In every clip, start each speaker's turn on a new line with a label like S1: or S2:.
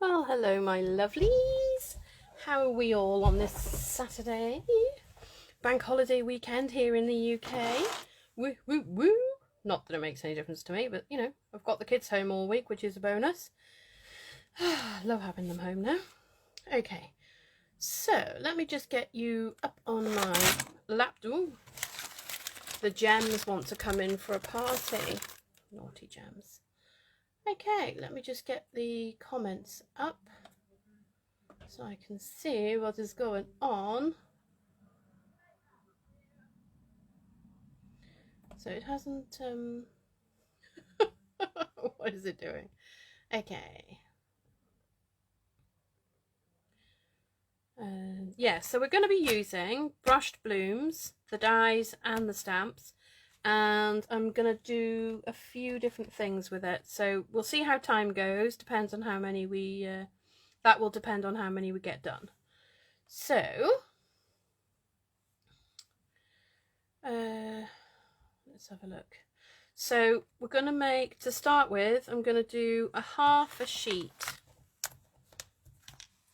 S1: Well, hello, my lovelies. How are we all on this Saturday? Bank holiday weekend here in the UK. Woo, woo, woo. Not that it makes any difference to me, but you know, I've got the kids home all week, which is a bonus. Love having them home now. Okay, so let me just get you up on my laptop. The gems want to come in for a party. Naughty gems. Okay, let me just get the comments up so I can see what is going on. So it hasn't, what is it doing? Okay. Yeah, so we're going to be using brushed blooms, the dies and the stamps, and I'm going to do a few different things with it. So we'll see how time goes, depends on how many we, that will depend on how many we get done. So, let's have a look. So we're going to make, to start with, I'm going to do a half a sheet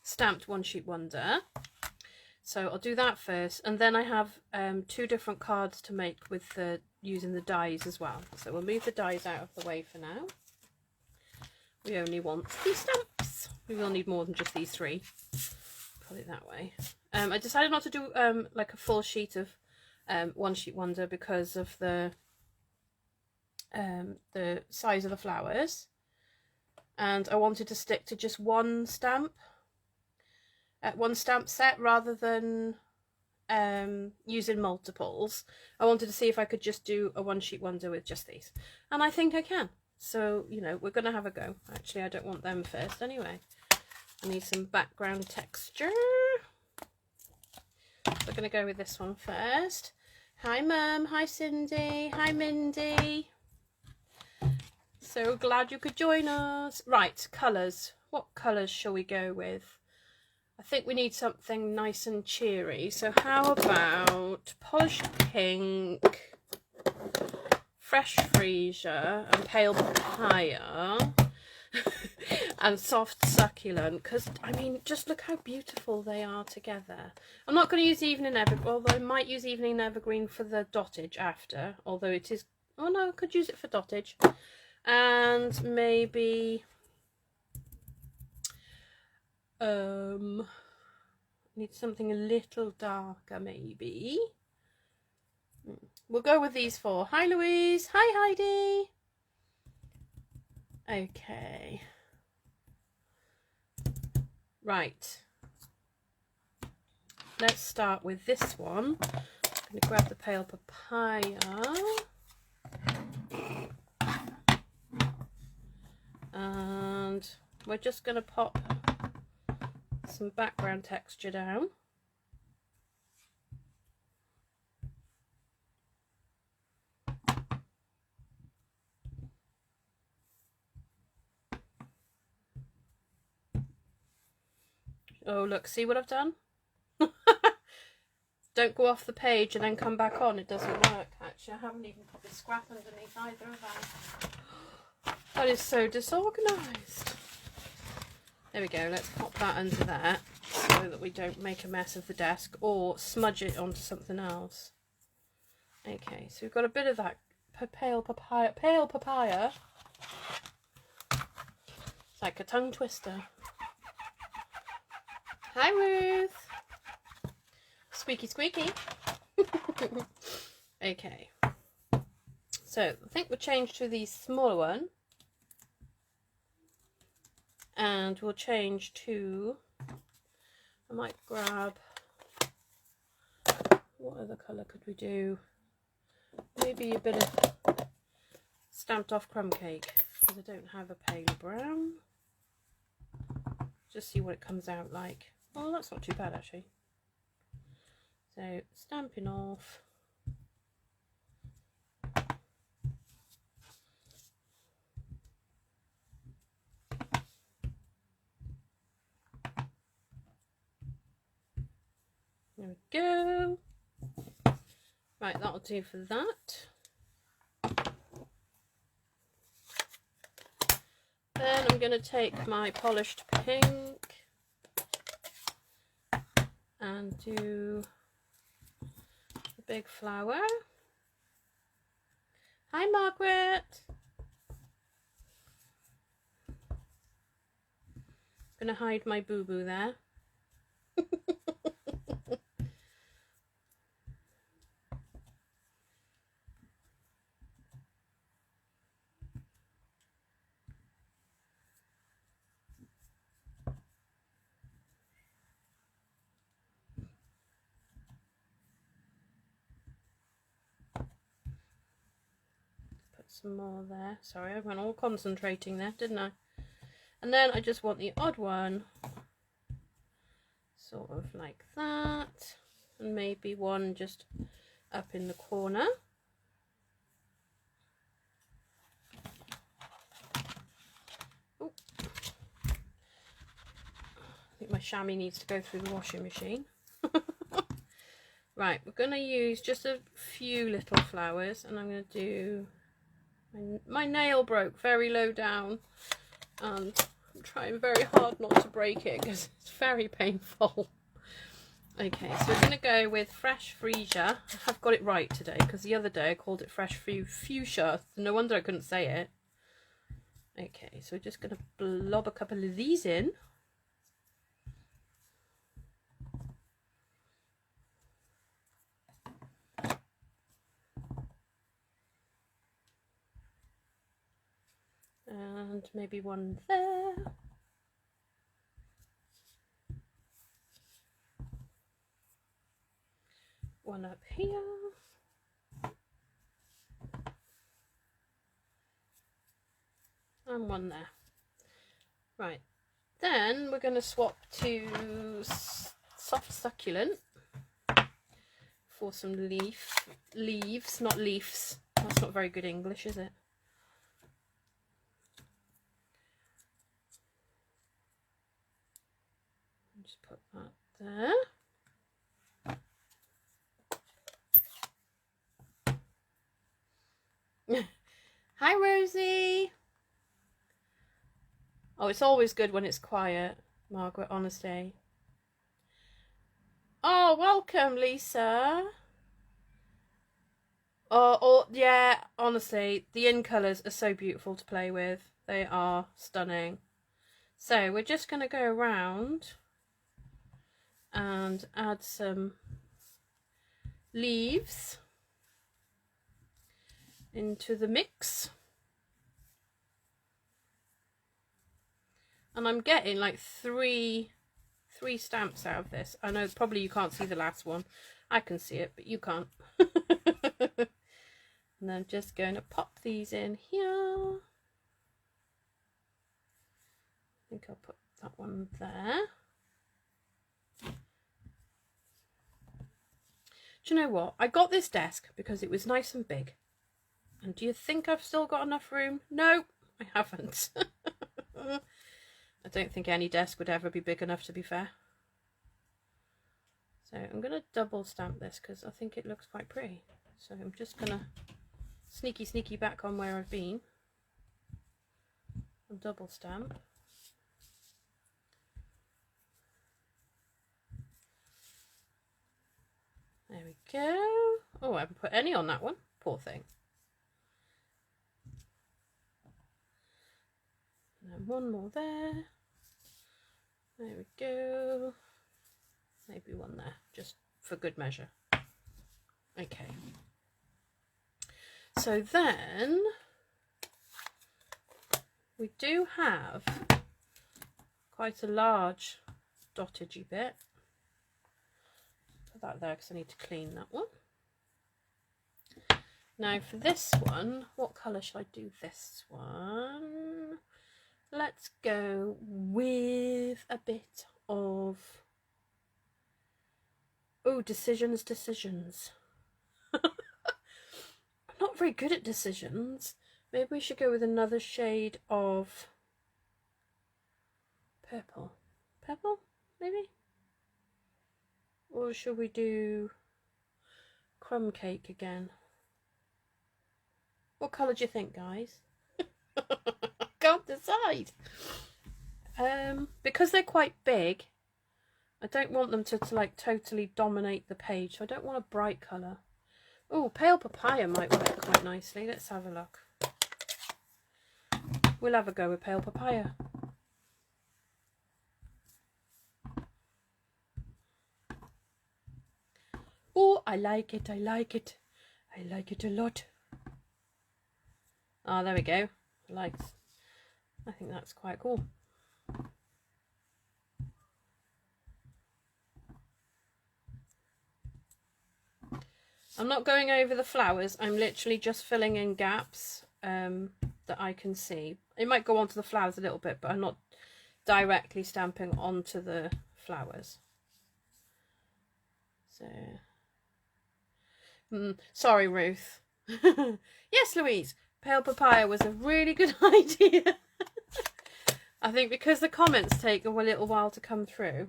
S1: stamped one sheet wonder. So I'll do that first, and then I have two different cards to make with the using the dies as well. So we'll move the dies out of the way for now. We only want these stamps. We will need more than just these three. Put it that way. I decided not to do like a full sheet of one sheet wonder because of the size of the flowers, and I wanted to stick to just one stamp set rather than using multiples. I wanted to see if I could just do a one sheet wonder with just these, and I think I can. So, you know, we're gonna have a go. Actually, I don't want them first anyway. I need some background texture. We're gonna go with this one first. Hi Mum, hi Cindy, hi Mindy. So glad you could join us. Right, colours. What colours shall we go with? I think we need something nice and cheery. So how about polished pink, fresh freesia, and pale papaya, and soft succulent? Because, I mean, just look how beautiful they are together. I'm not going to use evening evergreen, although I might use evening evergreen for the dottage after. Although it is, oh no, I could use it for dottage. And maybe need something a little darker maybe. We'll go with these four. Hi Louise, hi Heidi. Okay, right, let's start with this one. I'm going to grab the pale papaya. And we're just going to pop some background texture down. Oh look, see what I've done? Don't go off the page and then come back on, it doesn't work. Actually, I haven't even put the scrap underneath either of them. That is so disorganised. There we go, let's pop that under that so that we don't make a mess of the desk or smudge it onto something else. Okay, so we've got a bit of that pale papaya. It's like a tongue twister. Hi Ruth! Squeaky squeaky. Okay, so I think we'll change to the smaller one. And we'll change to, I might grab, what other colour could we do? Maybe a bit of stamped off crumb cake, because I don't have a pale brown. Just see what it comes out like. Oh, that's not too bad actually. So, stamping off. There we go. Right, that'll do for that. Then then I'm going to take my polished pink and do the big flower. Hi, Margaret. I'm going to hide my boo-boo there. Some more there. Sorry, I went all concentrating there, didn't I? And then I just want the odd one, sort of like that, and maybe one just up in the corner. Ooh. I think my chamois needs to go through the washing machine. Right, we're going to use just a few little flowers, and I'm going to do... My nail broke very low down, and I'm trying very hard not to break it because it's very painful. Okay, so we're going to go with fresh freesia. I've got it right today because the other day I called it fresh fuchsia. No wonder I couldn't say it. Okay, so we're just going to blob a couple of these in. And maybe one there. One up here. And one there. Right. Then we're going to swap to soft succulent for some leaves, not leaves. That's not very good English, is it? Just put that there. Hi, Rosie. Oh, it's always good when it's quiet, Margaret, honestly. Oh, welcome, Lisa. Oh, yeah, honestly, the in colours are so beautiful to play with. They are stunning. So we're just going to go around and add some leaves into the mix. And I'm getting like three stamps out of this. I know probably you can't see the last one. I can see it, but you can't. And I'm just going to pop these in here. I think I'll put that one there. Do you know what? I got this desk because it was nice and big. And do you think I've still got enough room? No, I haven't. I don't think any desk would ever be big enough, to be fair. So I'm going to double stamp this because I think it looks quite pretty. So I'm just going to sneaky back on where I've been and double stamp. There we go. Oh, I haven't put any on that one. Poor thing. And then one more there. There we go. Maybe one there, just for good measure. Okay. So then we do have quite a large dottagey bit. Put that there because I need to clean that one. Now for this one, what colour should I do this one? Let's go with a bit of, oh, decisions. I'm not very good at decisions. Maybe we should go with another shade of purple. Purple, maybe? Or should we do crumb cake again? What colour do you think, guys? Go can't decide. Because they're quite big, I don't want them to like totally dominate the page. So I don't want a bright colour. Oh, pale papaya might work quite nicely. Let's have a look. We'll have a go with pale papaya. Oh, I like it. I like it. I like it a lot. Ah, there we go. I think that's quite cool. I'm not going over the flowers. I'm literally just filling in gaps that I can see. It might go onto the flowers a little bit, but I'm not directly stamping onto the flowers. So, sorry, Ruth. Yes, Louise. Pale papaya was a really good idea. I think because the comments take a little while to come through,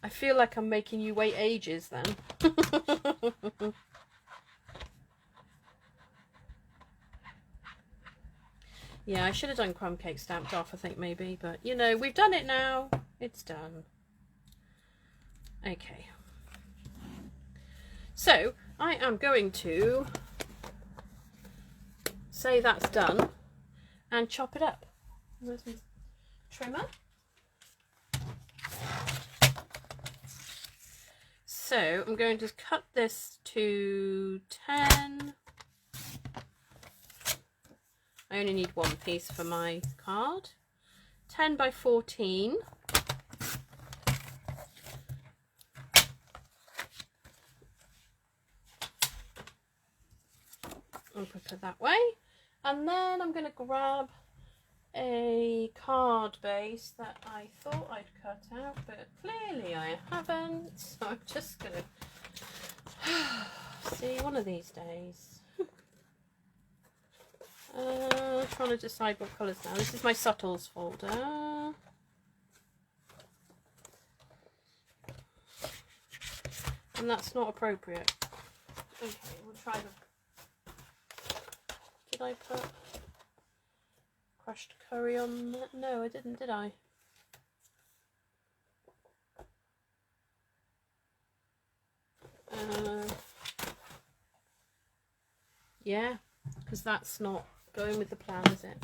S1: I feel like I'm making you wait ages then. Yeah, I should have done crumb cake stamped off, I think, maybe. But, you know, we've done it now. It's done. Okay. So, I am going to say that's done and chop it up. Where's my trimmer? So, I'm going to cut this to 10. I only need one piece for my card. 10 by 14. I'll put it that way. And then I'm going to grab a card base that I thought I'd cut out, but clearly I haven't. So I'm just going to see one of these days. Trying to decide what colours now. This is my subtles folder. And that's not appropriate. Okay, we'll try the... Did I put crushed curry on that? No, I didn't, did I? Yeah, because that's not going with the plan, is it?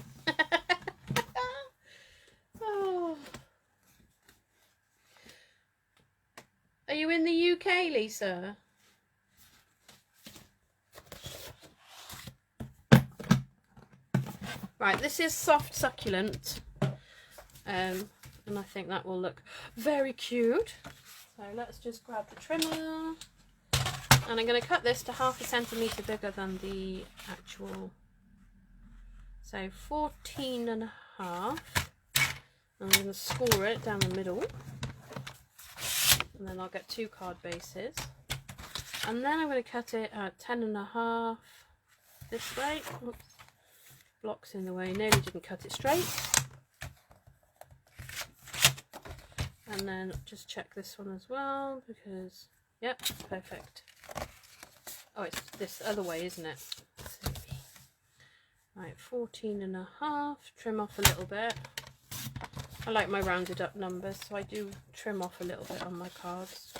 S1: Oh. Are you in the UK, Lisa? Right, this is soft succulent, and I think that will look very cute. So let's just grab the trimmer, and I'm going to cut this to 0.5 centimetre bigger than the actual. So 14.5, and I'm going to score it down the middle, and then I'll get 2 card bases, and then I'm going to cut it at 10.5 this way. Oops. Blocks in the way, nearly didn't cut it straight. And then just check this one as well, because, yep, perfect. Oh, it's this other way, isn't it? Right, 14.5, trim off a little bit. I like my rounded up numbers, so I do trim off a little bit on my cards.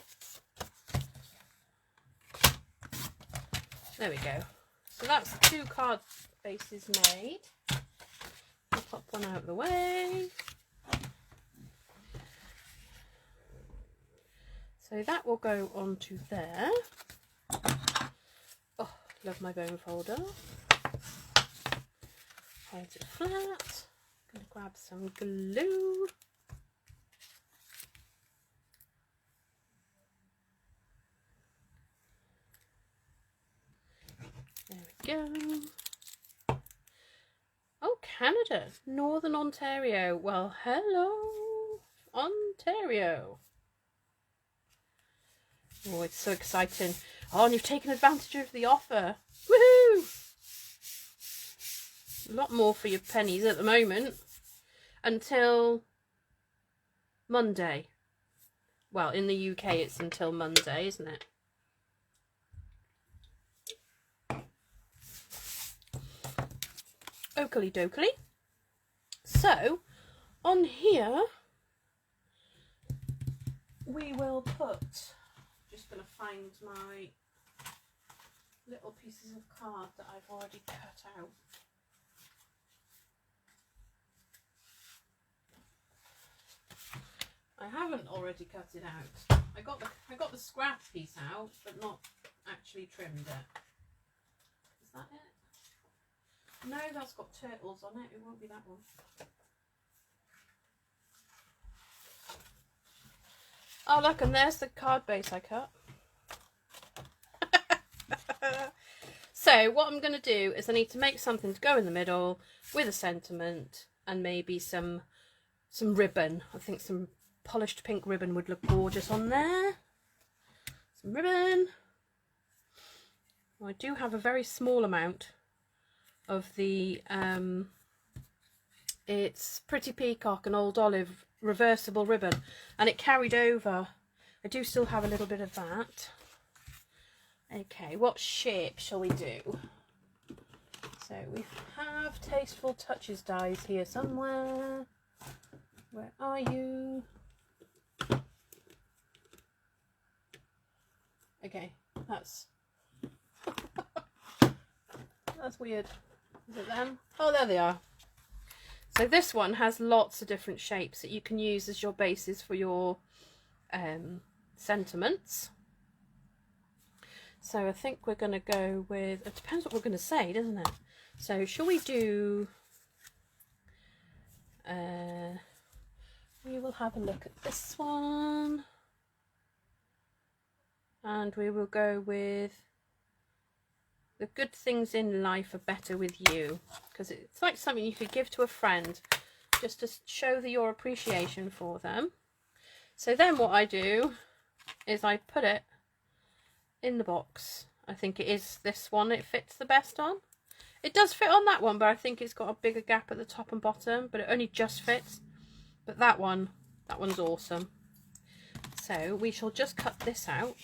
S1: There we go. So that's 2 card bases made. I'll pop one out of the way. So that will go onto there. Oh, love my bone folder. Hold it flat. I'm going to grab some glue. There we go. Oh, Canada, Northern Ontario. Well, hello, Ontario. Oh, it's so exciting. Oh, and you've taken advantage of the offer. Woohoo! A lot more for your pennies at the moment. Until Monday. Well, in the UK it's until Monday, isn't it? Oakley dokley. So on here we will put, just going to find my little pieces of card that I've already cut out. I haven't already cut it out. I got the scrap piece out, but not actually trimmed it. Is that it? No, that's got turtles on it. It won't be that one. Oh look, and there's the card base I cut. So what I'm going to do is I need to make something to go in the middle with a sentiment and maybe some ribbon. I think some polished pink ribbon would look gorgeous on there. Some ribbon. Well, I do have a very small amount of the it's Pretty Peacock and Old Olive reversible ribbon, and it carried over. I do still have a little bit of that. Okay, what shape shall we do? So we have Tasteful Touches dies here somewhere. Where are you? Okay, that's that's weird. Is it them? Oh, there they are. So this one has lots of different shapes that you can use as your basis for your sentiments. So I think we're going to go with, it depends what we're going to say, doesn't it? So shall we do, we will have a look at this one. And we will go with the good things in life are better with you, because it's like something you could give to a friend just to show your appreciation for them. So then what I do is I put it in the box. I think it is this one it fits the best on. It does fit on that one, but I think it's got a bigger gap at the top and bottom, but it only just fits. But that one's awesome. So we shall just cut this out.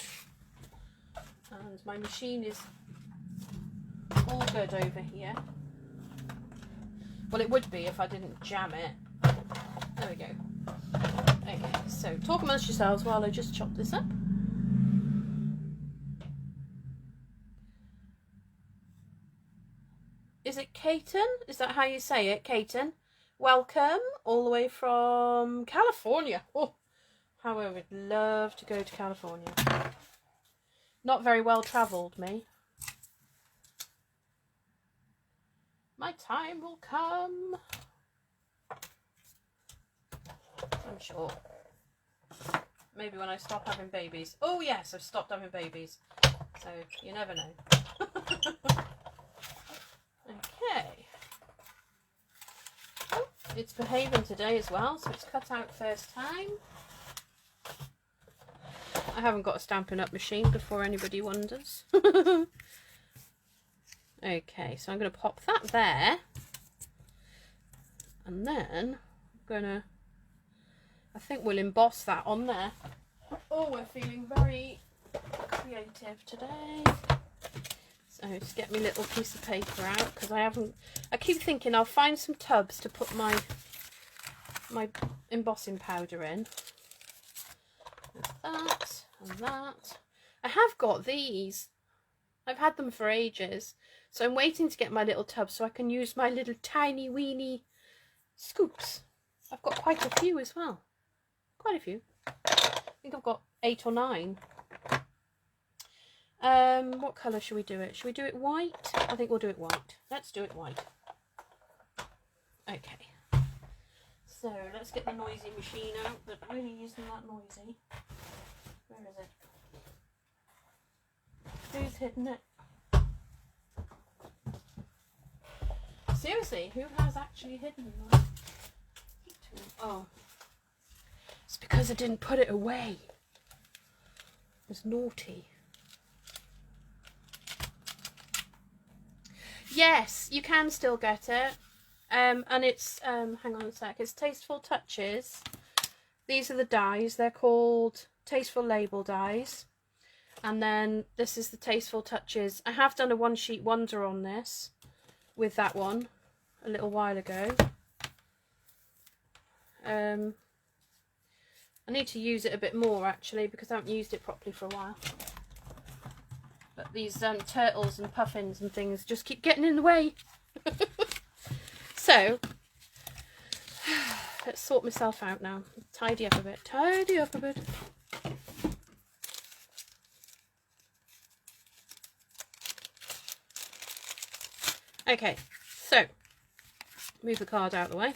S1: And my machine is all good over here. Well, it would be if I didn't jam it. There we go. Okay, so talk amongst yourselves while I just chop this up. Is it Caton? Is that how you say it, Caton? Welcome all the way from California. Oh, how I would love to go to California. Not very well travelled, me. My time will come, I'm sure. Maybe when I stop having babies. Oh yes, I've stopped having babies. So you never know. Okay. Oh, it's behaving today as well, so it's cut out first time. I haven't got a Stampin' Up machine before anybody wonders. Okay, so I'm going to pop that there. And then I'm going to, I think we'll emboss that on there. Oh, we're feeling very creative today. So just get my little piece of paper out, because I keep thinking I'll find some tubs to put my embossing powder in. There's that and that. I have got these. I've had them for ages. So I'm waiting to get my little tub so I can use my little tiny weeny scoops. I've got quite a few as well. Quite a few. I think I've got 8 or 9. What colour should we do it? Should we do it white? I think we'll do it white. Let's do it white. Okay. So let's get the noisy machine out, but really isn't that noisy. Where is it? Who's hidden it? Seriously, who has actually hidden that? Oh. It's because I didn't put it away. It was naughty. Yes, you can still get it. And it's, hang on a sec, it's Tasteful Touches. These are the dies. They're called Tasteful Label dies. And then this is the Tasteful Touches. I have done a one sheet wonder on this with that one a little while ago. I need to use it a bit more actually, because I haven't used it properly for a while. But these turtles and puffins and things just keep getting in the way. So, let's sort myself out now. Tidy up a bit. Tidy up a bit. Okay, so move the card out of the way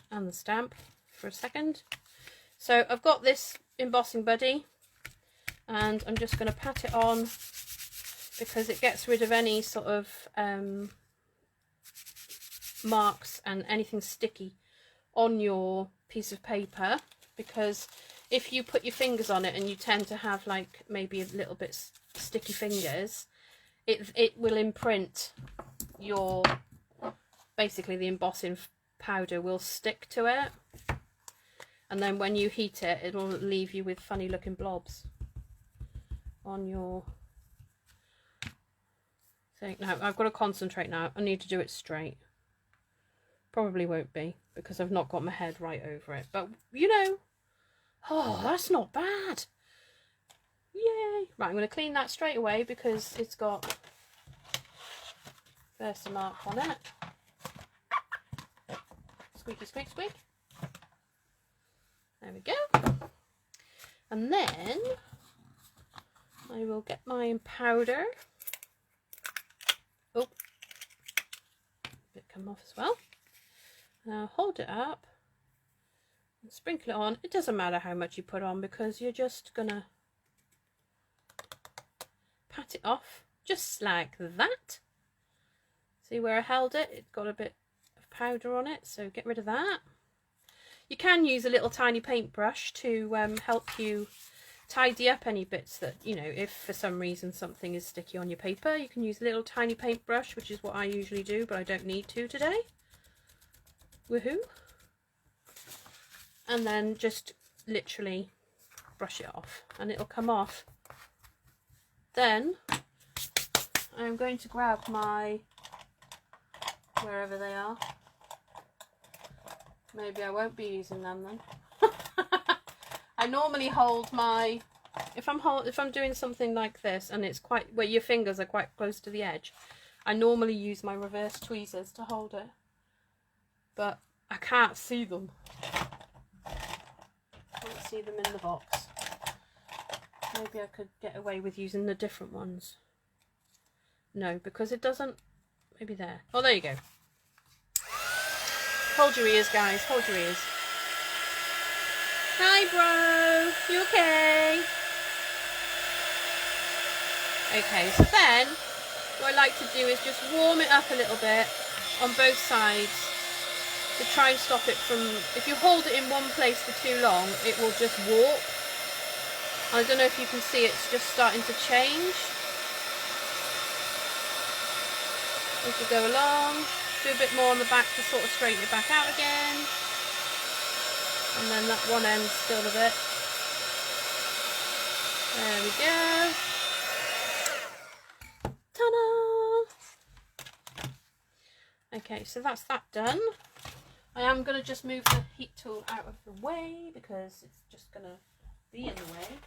S1: and the stamp for a second. So I've got this embossing buddy and I'm just going to pat it on because it gets rid of any sort of marks and anything sticky on your piece of paper, because if you put your fingers on it and you tend to have like maybe a little bit sticky fingers, it will imprint your, basically the embossing powder will stick to it, and then when you heat it, it'll leave you with funny looking blobs on your thing. Now I've got to concentrate now. I need to do it straight. Probably won't be because I've not got my head right over it, but you know, oh, that's not bad. Yay. Right, I'm going to clean that straight away because it's got Versa mark on it. Squeaky squeak squeak. There we go. And then I will get my powder. Oh, bit come off as well. Now hold it up and sprinkle it on. It doesn't matter how much you put on because you're just gonna pat it off just like that. See where I held it? It's got a bit of powder on it, so get rid of that. You can use a little tiny paintbrush to help you tidy up any bits that, you know, if for some reason something is sticky on your paper, you can use a little tiny paintbrush, which is what I usually do, but I don't need to today. Woohoo! And then just literally brush it off and it'll come off. Then I'm going to grab my, wherever they are. Maybe I won't be using them then. I normally hold my, if I'm doing something like this and it's quite, where your fingers are quite close to the edge, I normally use my reverse tweezers to hold it. But I can't see them. Can't see them in the box. Maybe I could get away with using the different ones. No, because it doesn't, maybe there. Oh, there you go. Hold your ears, guys. Hold your ears. Hi, bro. You okay? Okay, so then what I like to do is just warm it up a little bit on both sides to try and stop it from, if you hold it in one place for too long, it will just warp. I don't know if you can see, it's just starting to change as you go along. Do a bit more on the back to sort of straighten it back out again. And then that one end's still a bit. There we go. Ta-da! Okay, so that's that done. I am going to just move the heat tool out of the way because it's just going to be in the way.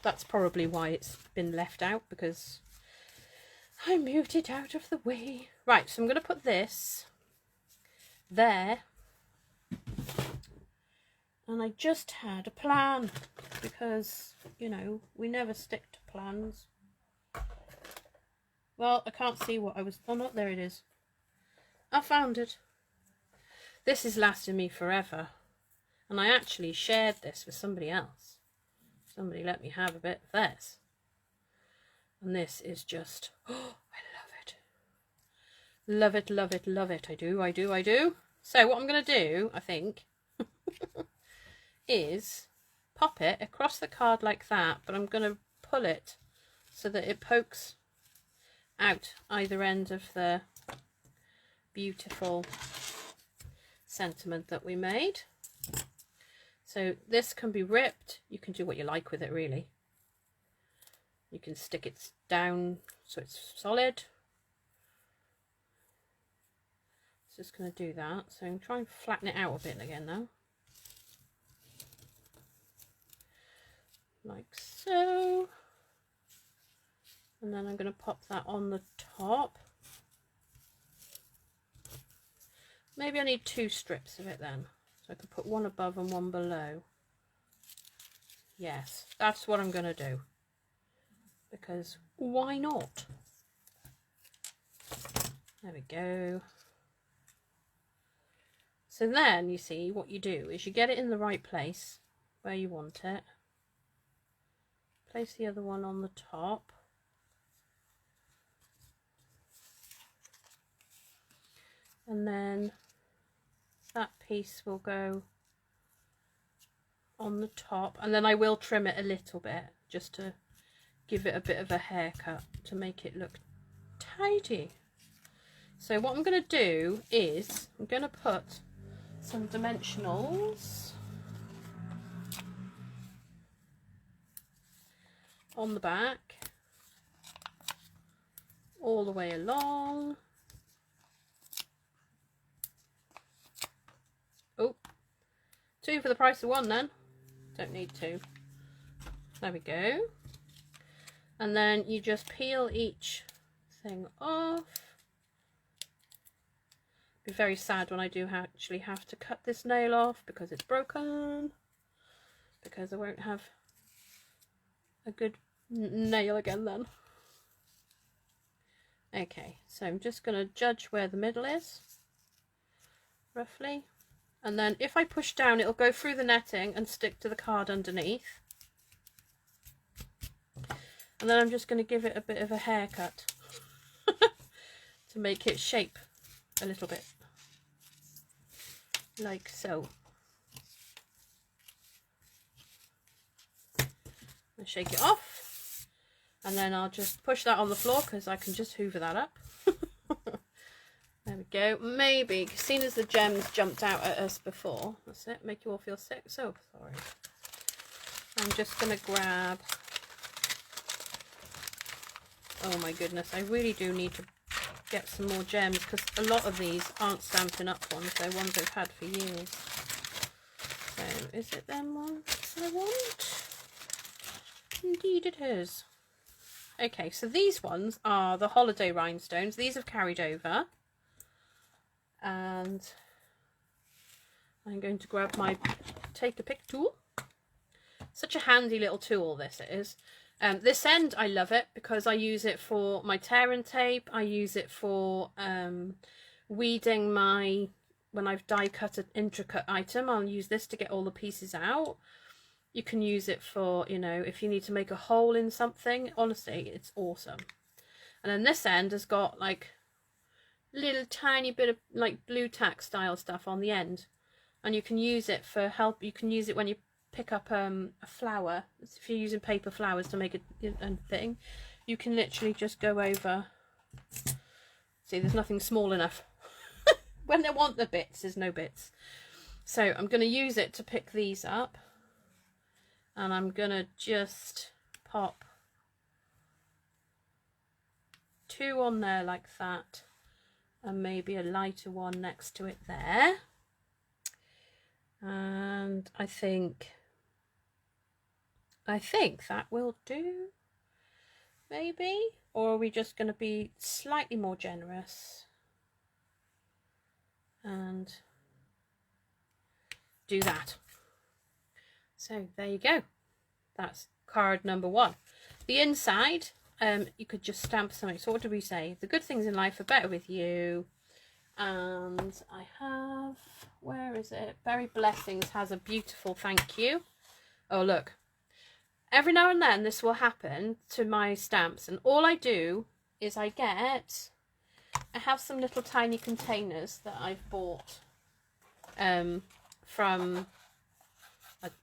S1: That's probably why it's been left out, because I moved it out of the way. Right, so I'm going to put this there. And I just had a plan because, you know, we never stick to plans. Well, I can't see what I was... Oh, no, there it is. I found it. This is lasting me forever. And I actually shared this with somebody else. Somebody let me have a bit of this. And this is just... Oh, I love it. Love it, love it, love it. I do, I do, I do. So what I'm going to do, I think, is pop it across the card like that, but I'm going to pull it so that it pokes out either end of the beautiful sentiment that we made. So this can be ripped. You can do what you like with it, really. You can stick it down so it's solid. Just going to do that. So I'm trying to flatten it out a bit again now. Like so. And then I'm going to pop that on the top. Maybe I need 2 strips of it then. So I could put one above and one below. Yes, that's what I'm going to do. Because why not? There we go. So then, you see, what you do is you get it in the right place where you want it. Place the other one on the top. And then that piece will go on the top. And then I will trim it a little bit just to give it a bit of a haircut to make it look tidy. So what I'm going to do is I'm going to put some dimensionals on the back all the way along. Oh, 2 for the price of 1 then. Don't need 2. There we go. And then you just peel each thing off. Be very sad when I do actually have to cut this nail off because it's broken, because I won't have a good nail again then. Okay, so I'm just going to judge where the middle is roughly, and then if I push down it'll go through the netting and stick to the card underneath, and then I'm just going to give it a bit of a haircut to make it shape a little bit, like so. And shake it off, and then I'll just push that on the floor because I can just hoover that up. There we go. Maybe, seeing as the gems jumped out at us before, that's it, make you all feel sick. So sorry. I'm just going to grab, oh my goodness, I really do need to get some more gems because a lot of these aren't Stampin' Up ones, they're ones I've had for years. So is it them ones I want? Indeed it is. Okay, so these ones are the holiday rhinestones. These have carried over, and I'm going to grab my take a pick tool. Such a handy little tool this is. This end, I love it because I use it for my tear and tape. I use it for weeding my, when I've die cut an intricate item, I'll use this to get all the pieces out. You can use it for, you know, if you need to make a hole in something. Honestly, it's awesome. And then this end has got like little tiny bit of like blue tack style stuff on the end. And you can use it for help. You can use it when you pick up a flower. If you're using paper flowers to make a thing, you can literally just go over. See, there's nothing small enough. When they want the bits, there's no bits. So I'm going to use it to pick these up. And I'm going to just pop 2 on there like that. And maybe a lighter one next to it there. And I think that will do, maybe. Or are we just going to be slightly more generous and do that? So there you go. That's card number 1. The inside, you could just stamp something. So what do we say? The good things in life are better with you. And I have, where is it? Berry Blessings has a beautiful thank you. Oh, look. Every now and then this will happen to my stamps, and all I do is I have some little tiny containers that I've bought from,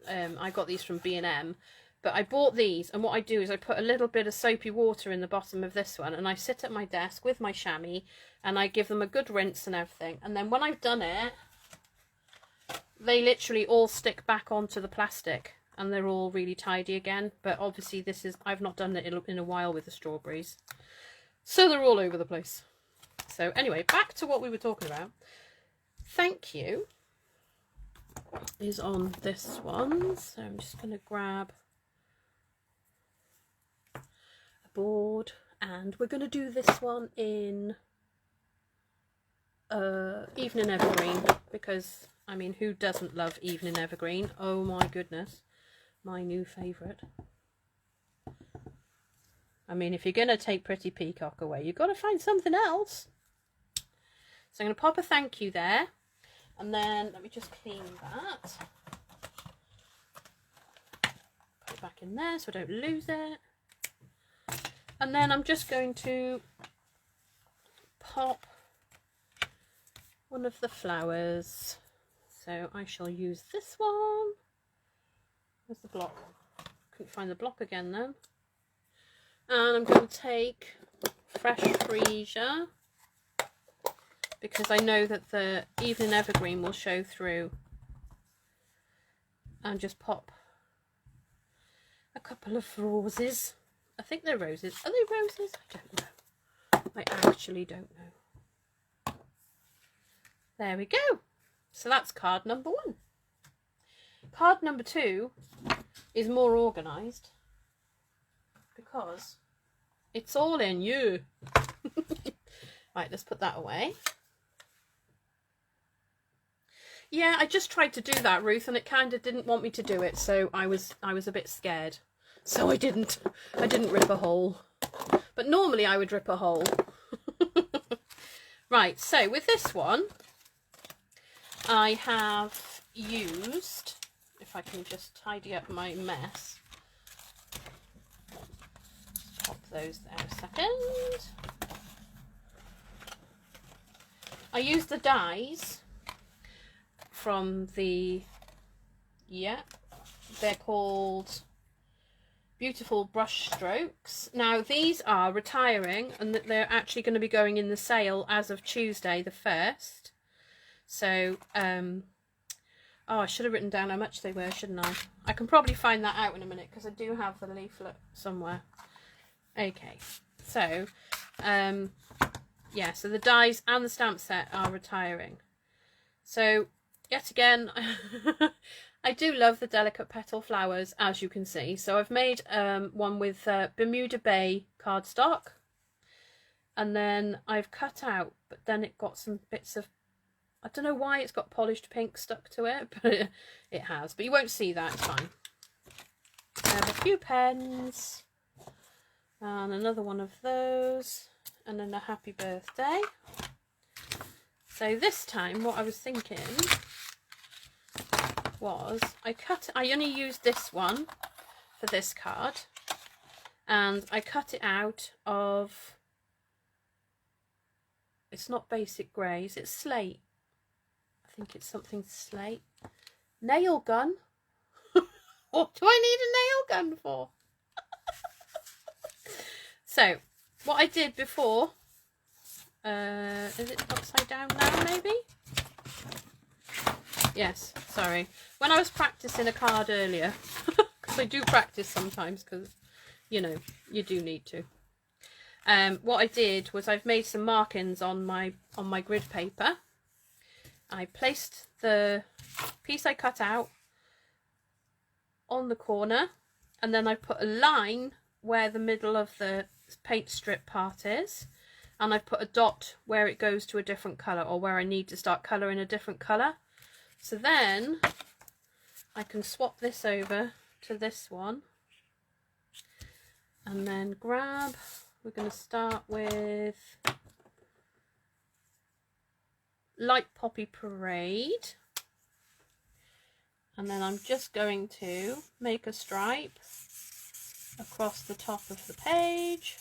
S1: I got these from B&M, but I bought these, and what I do is I put a little bit of soapy water in the bottom of this one, and I sit at my desk with my chamois, and I give them a good rinse and everything, and then when I've done it, they literally all stick back onto the plastic, and they're all really tidy again. But obviously I've not done it in a while with the strawberries, so they're all over the place. So anyway, back to what we were talking about. Thank you is on this one. So I'm just going to grab a board, and we're going to do this one in Evening Evergreen, because I mean, who doesn't love Evening Evergreen? Oh my goodness, my new favourite. I mean, if you're going to take Pretty Peacock away, you've got to find something else. So I'm going to pop a thank you there, and then let me just clean that. Put it back in there so I don't lose it. And then I'm just going to pop one of the flowers. So I shall use this one. Where's the block? Couldn't find the block again then. And I'm going to take fresh freesia, because I know that the Evening Evergreen will show through, and just pop a couple of roses. I think they're roses. Are they roses? I don't know. I actually don't know. There we go. So that's card number 1. Card number 2 is more organised, because it's all in you. Right, let's put that away. Yeah, I just tried to do that, Ruth, and it kind of didn't want me to do it, so I was a bit scared. So I didn't rip a hole. But normally I would rip a hole. Right, so with this one, I have used, if I can just tidy up my mess, pop those there a second. I used the dies from the, they're called Beautiful Brush Strokes. Now these are retiring, and that they're actually going to be going in the sale as of Tuesday the 1st. So, oh, I should have written down how much they were, shouldn't I? I can probably find that out in a minute, because I do have the leaflet somewhere. Okay, so, yeah, so the dies and the stamp set are retiring. So, yet again, I do love the delicate petal flowers, as you can see. So I've made one with Bermuda Bay cardstock, and then I've cut out, but then it got some bits of, I don't know why it's got polished pink stuck to it, but it has. But you won't see that, it's fine. I have a few pens, and another one of those, and then a happy birthday. So this time what I was thinking was, I only used this one for this card, and I cut it out of, it's not basic greys, it's slate. I think it's something slate. Nail gun? What do I need a nail gun for? So what I did before, is it upside down now maybe? Yes, sorry. When I was practicing a card earlier, because I do practice sometimes, because, you know, you do need to. What I did was I've made some markings on my grid paper. I placed the piece I cut out on the corner, and then I put a line where the middle of the paint strip part is, and I've put a dot where it goes to a different colour, or where I need to start colouring a different colour. So then I can swap this over to this one, and then grab, we're going to start with Light Poppy Parade, and then I'm just going to make a stripe across the top of the page.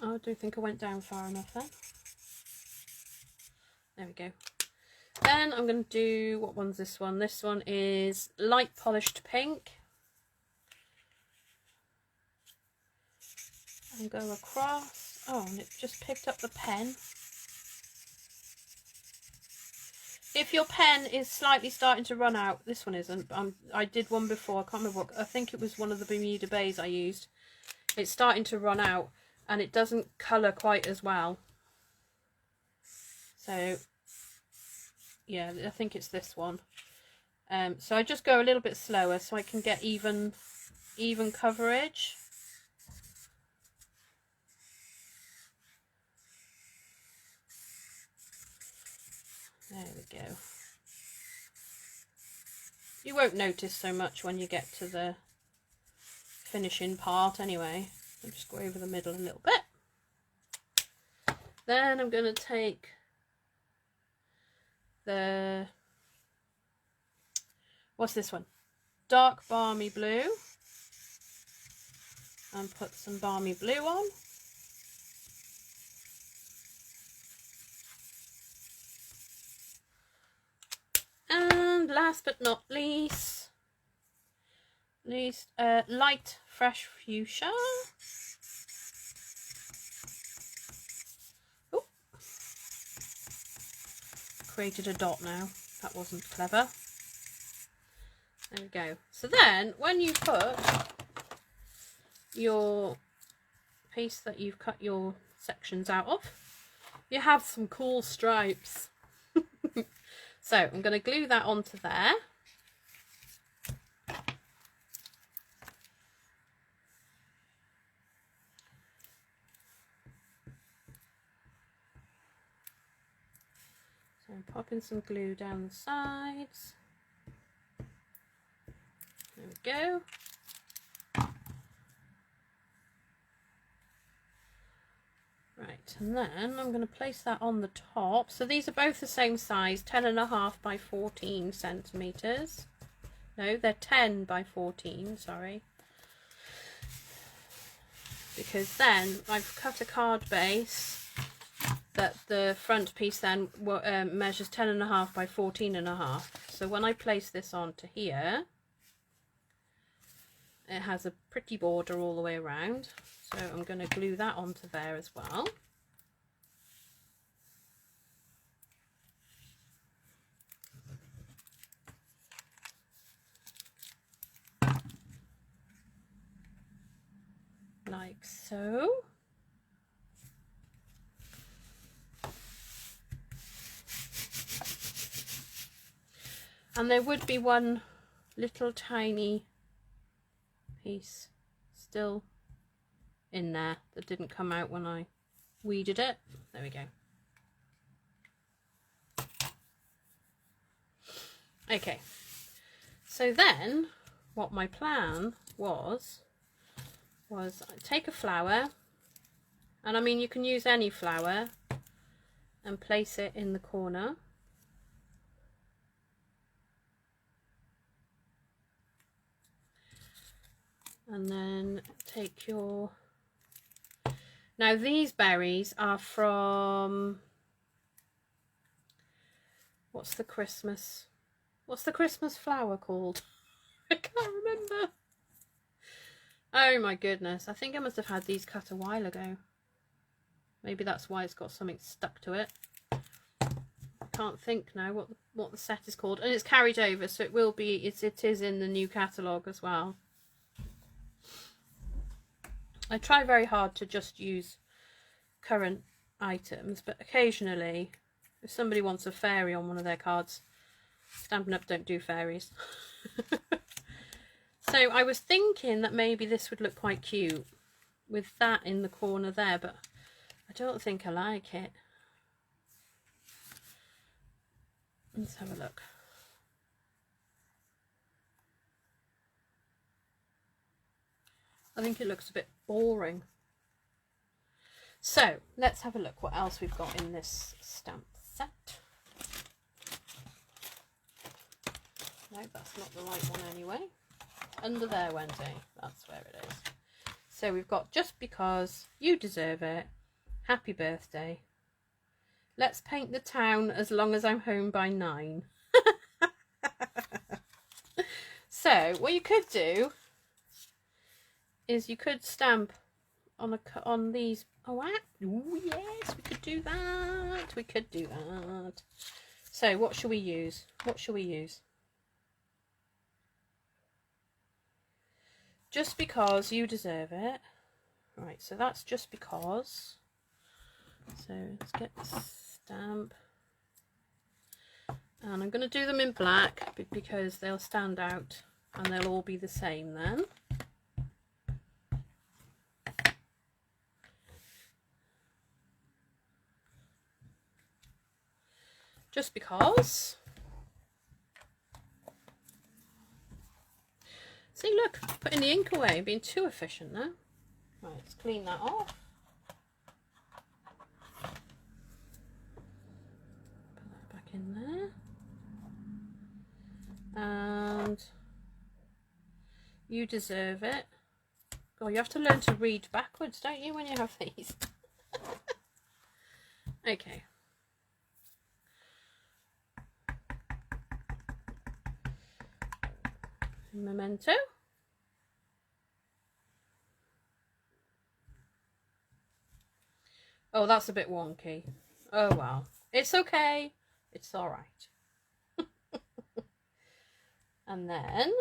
S1: Oh, I don't think I went down far enough then. There we go. Then I'm going to do, what one's this one? This one is Light Polished Pink. And go across. Oh, and it just picked up the pen. if your pen is slightly starting to run out, this one isn't. I did one before. I can't remember what. I think it was one of the Bermuda Bays I used. It's starting to run out, and it doesn't colour quite as well. So, yeah, I think it's this one. So I just go a little bit slower so I can get even coverage. There we go. You won't notice so much when you get to the finishing part anyway. I'll just go over the middle a little bit. Then I'm going to take the, what's this one? Dark Balmy Blue. And put some Balmy Blue on. And last but not least, light fresh fuchsia. Ooh. Created a dot now. That wasn't clever. There we go. So then, when you put your piece that you've cut your sections out of, you have some cool stripes. So I'm going to glue that onto there. So I'm popping some glue down the sides. There we go. Right, and then I'm going to place that on the top. So these are both the same size, 10.5 by 14 centimetres. No, they're 10 by 14, sorry. Because then I've cut a card base that the front piece then measures 10.5 by 14.5. So when I place this onto here, it has a pretty border all the way around. So I'm going to glue that onto there as well. Like so. And there would be one little tiny piece still in there that didn't come out when I weeded it. There we go. Okay, so then what my plan was take a flower, and I mean you can use any flower, and place it in the corner. And then take your, now these berries are from, what's the Christmas flower called? I can't remember. Oh my goodness, I think I must have had these cut a while ago. Maybe that's why it's got something stuck to it. I can't think now what the set is called, and it's carried over, so it will be, it is in the new catalogue as well. I try very hard to just use current items, but occasionally, if somebody wants a fairy on one of their cards, Stampin' Up! Don't do fairies. So I was thinking that maybe this would look quite cute with that in the corner there, but I don't think I like it. Let's have a look. I think it looks a bit boring. So let's have a look what else we've got in this stamp set. No, that's not the right one anyway. Under there, Wendy. That's where it is. So we've got Just Because, You Deserve It, Happy Birthday, Let's Paint the Town As Long As I'm Home by 9. So what you could do is you could stamp on these. Oh, ooh, yes, we could do that. We could do that. So what should we use? What should we use? Just because you deserve it. Right, so that's just because. So let's get the stamp. And I'm going to do them in black because they'll stand out and they'll all be the same then. Just because. See, look, putting the ink away, being too efficient now. Right, let's clean that off. Put that back in there. And you deserve it. God, you have to learn to read backwards, don't you, when you have these? Okay. Memento. Oh, that's a bit wonky. Oh well. It's okay. It's alright. And then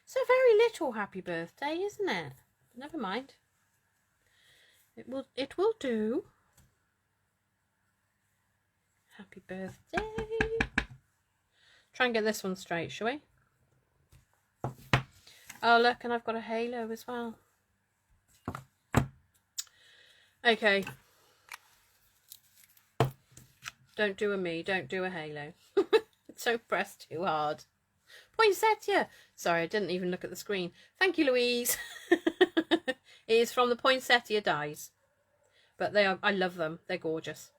S1: it's a very little happy birthday, isn't it? Never mind. It will do. Happy birthday. Try and get this one straight, shall we? Oh look, and I've got a halo as well. Okay. Don't do a me, don't do a halo. Don't press too hard. Poinsettia! Sorry, I didn't even look at the screen. Thank you, Louise. It is from the Poinsettia dies. But they are, I love them. They're gorgeous.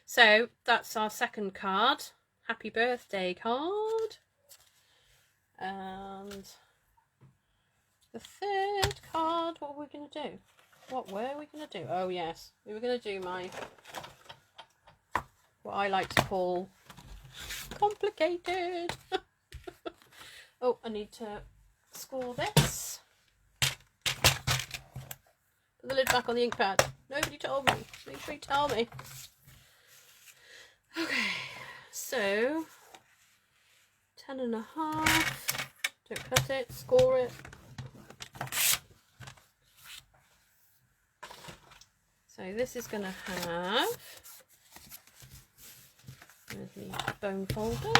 S1: So, that's our second card. Happy birthday card. And the third card, what were we going to do? What were we going to do? Oh, yes. We were going to do my, what I like to call, complicated. Oh, I need to score this. Put the lid back on the ink pad. Nobody told me. Make sure you tell me. Okay, so 10.5. Don't cut it, score it. So this is going to have, there's the bone folder.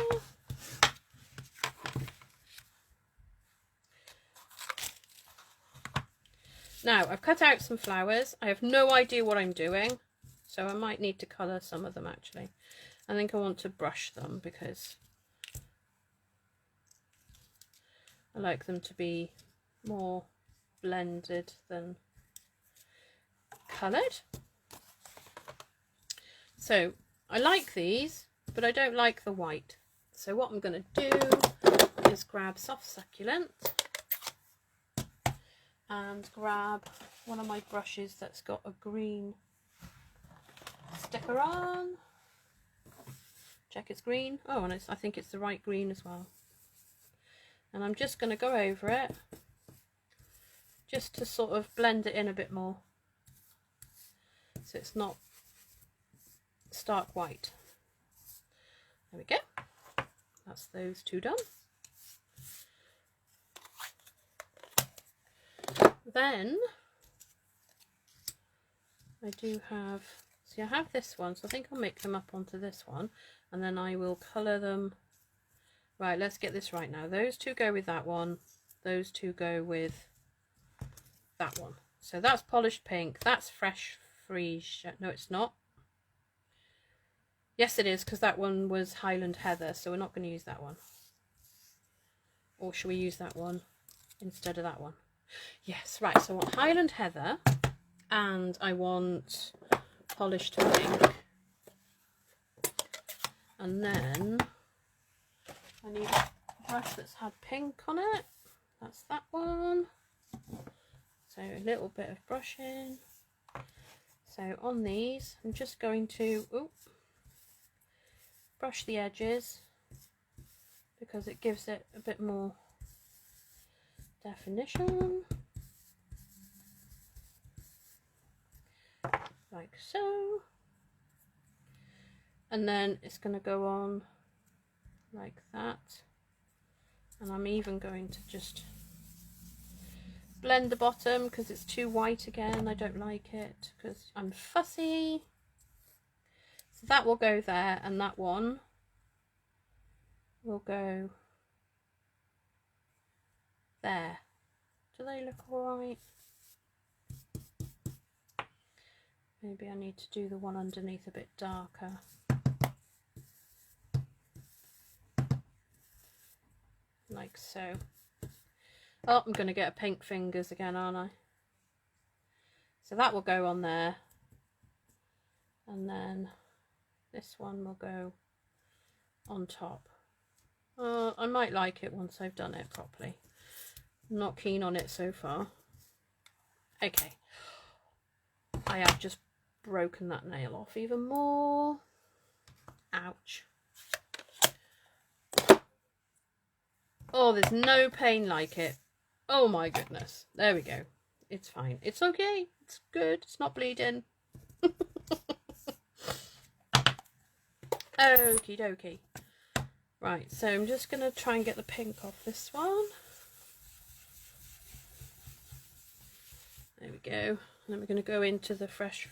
S1: Now, I've cut out some flowers. I have no idea what I'm doing, so I might need to colour some of them actually. I think I want to brush them because I like them to be more blended than coloured. So, I like these, but I don't like the white. So what I'm going to do is grab Soft Succulent and grab one of my brushes that's got a green sticker on. Check it's green. Oh, and I think it's the right green as well. And I'm just going to go over it just to sort of blend it in a bit more so it's not stark white. There we go. That's those two done. Then I do have, see I have this one, so I think I'll make them up onto this one and then I will colour them. Right, let's get this right now. Those two go with that one, those two go with that one. So that's polished pink, that's fresh freeze, no it's not. Yes it is, because that one was Highland Heather, so we're not going to use that one. Or should we use that one instead of that one? Yes, right, so I want Highland Heather and I want polished pink. And then I need a brush that's had pink on it. That's that one. So a little bit of brushing. So on these, I'm just going to brush the edges because it gives it a bit more definition, like so. And then it's going to go on like that. And I'm even going to just blend the bottom because it's too white again. I don't like it because I'm fussy. So that will go there, and that one will go there. Do they look alright? Maybe I need to do the one underneath a bit darker. Like so. Oh, I'm going to get a pink fingers again, aren't I? So that will go on there. And then this one will go on top. I might like it once I've done it properly. I'm not keen on it so far. Okay. I have just broken that nail off even more. Ouch. Oh, there's no pain like it. Oh my goodness. There we go. It's fine. It's okay. It's good. It's not bleeding. Okie dokie. Right, so I'm just going to try and get the pink off this one. There we go. And then we're going to go into the fresh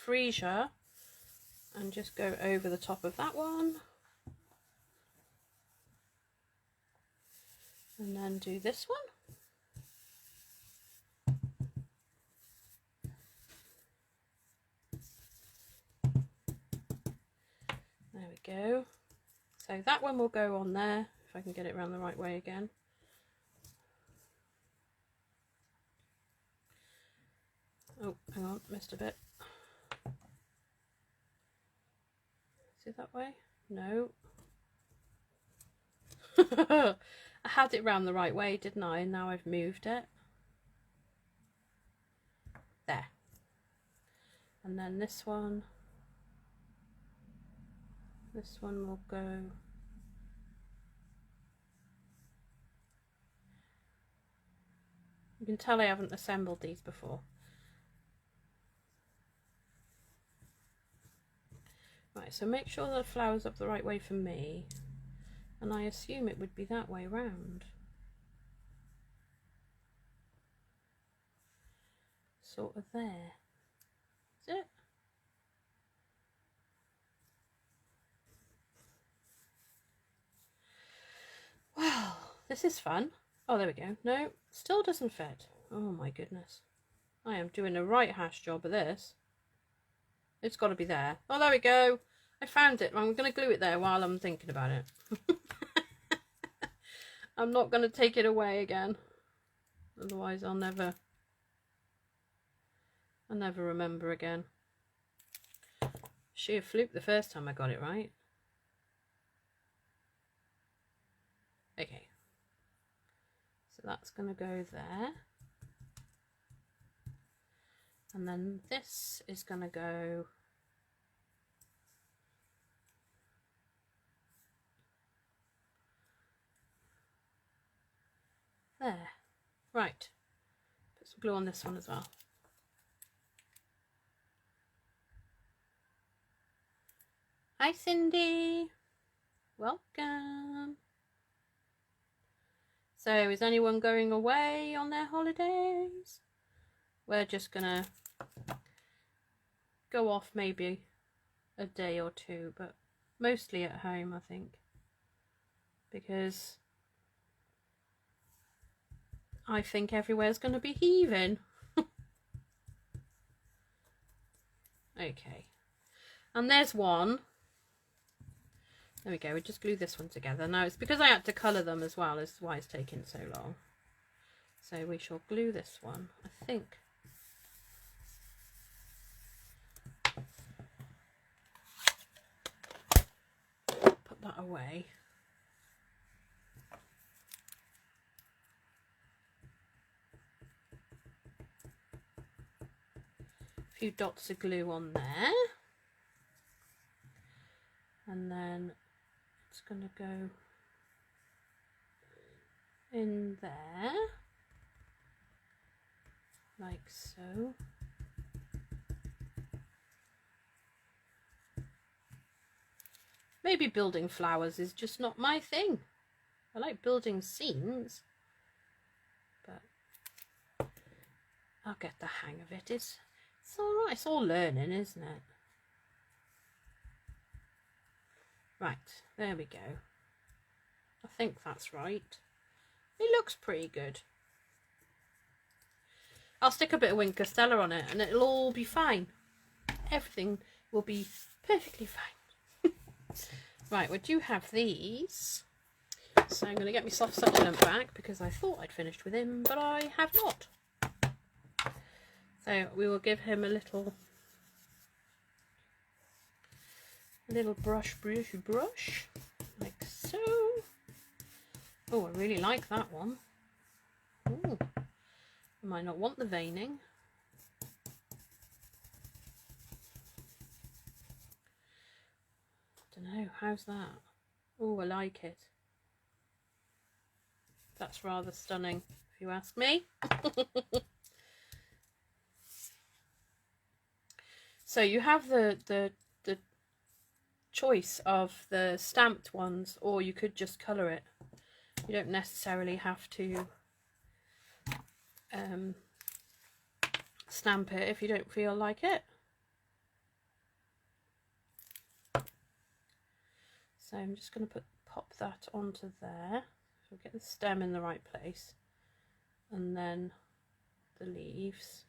S1: freesia and just go over the top of that one. And then do this one. There we go. So that one will go on there, if I can get it around the right way again. Oh, hang on, missed a bit. Is it that way? No. I had it round the right way, didn't I? And now I've moved it. There. And then this one will go you can tell I haven't assembled these before. Right, so make sure the flower's up the right way for me, and I assume it would be that way round. Sort of there. Is it? Well, this is fun. Oh, there we go. No, still doesn't fit. Oh my goodness. I am doing a right hash job of this. It's got to be there. Oh, there we go. I found it. I'm going to glue it there while I'm thinking about it. I'm not going to take it away again. Otherwise I'll never remember again. Sheer fluke the first time I got it right. Okay. So that's going to go there. And then this is going to go there. Right. Put some glue on this one as well. Hi Cindy. Welcome. So is anyone going away on their holidays? We're just gonna go off maybe a day or two, but mostly at home, I think, because I think everywhere's going to be heaving. Okay, and there's one. There we go. We just glue this one together. Now it's because I had to colour them as well, is why it's taking so long. So we shall glue this one, I think. Put that away. A few dots of glue on there. And then it's going to go in there, like so. Maybe building flowers is just not my thing. I like building scenes, but I'll get the hang of it. It's alright, it's all learning, isn't it? Right, there we go. I think that's right. It looks pretty good. I'll stick a bit of Wink Costella on it and it'll all be fine. Everything will be perfectly fine. Right, we do have these. So I'm going to get my soft succulent back because I thought I'd finished with him, but I have not. So we will give him a little brush, like so. Oh, I really like that one. Ooh, I might not want the veining. Don't know, how's that? Oh, I like it. That's rather stunning, if you ask me. So you have the choice of the stamped ones, or you could just colour it. You don't necessarily have to stamp it if you don't feel like it. So I'm just going to pop that onto there. So get the stem in the right place, and then the leaves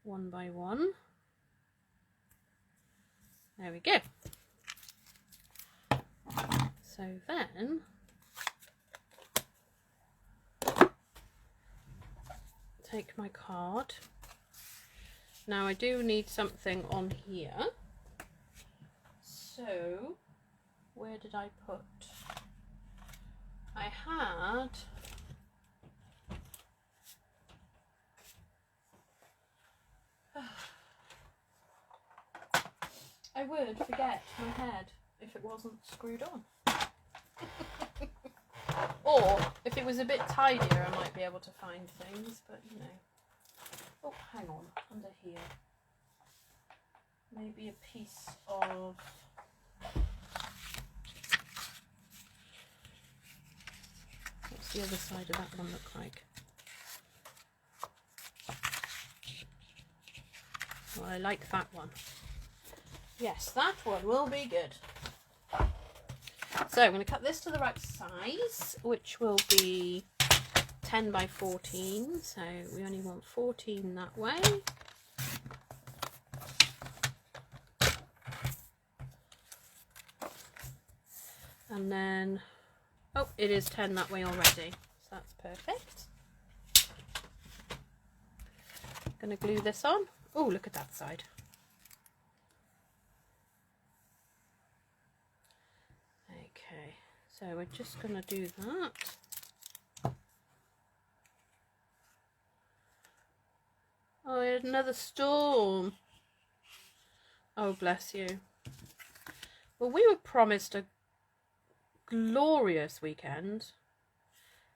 S1: one by one. There we go. So then take my card. Now I do need something on here. So where did I put? I had I would forget my head if it wasn't screwed on. Or if it was a bit tidier I might be able to find things, but you know. Oh, hang on, under here. Maybe a piece of what's the other side of that one look like? Well, I like that one. Yes, that one will be good. So I'm going to cut this to the right size, which will be 10 by 14. So we only want 14 that way. And then, oh, it is 10 that way already. So that's perfect. I'm going to glue this on. Oh, look at that side. Okay, so we're just going to do that. Oh, another storm. Oh, bless you. Well, we were promised a glorious weekend.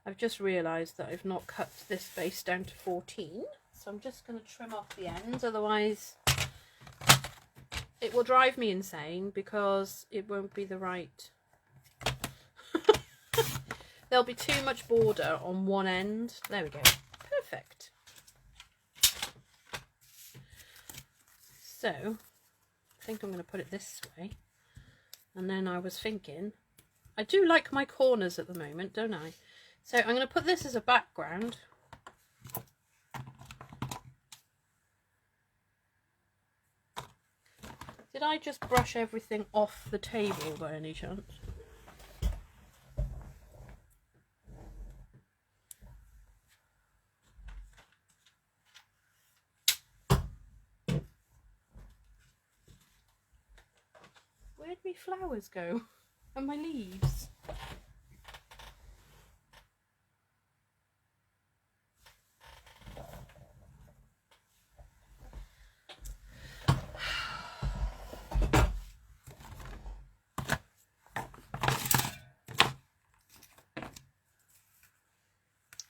S1: I've just realised that I've not cut this base down to 14. So I'm just going to trim off the ends, otherwise it will drive me insane because it won't be the right... There'll be too much border on one end. There we go. Perfect. So, I think I'm going to put it this way. And then I was thinking, I do like my corners at the moment, don't I? So I'm going to put this as a background. Did I just brush everything off the table by any chance? Where'd my flowers go? And my leaves?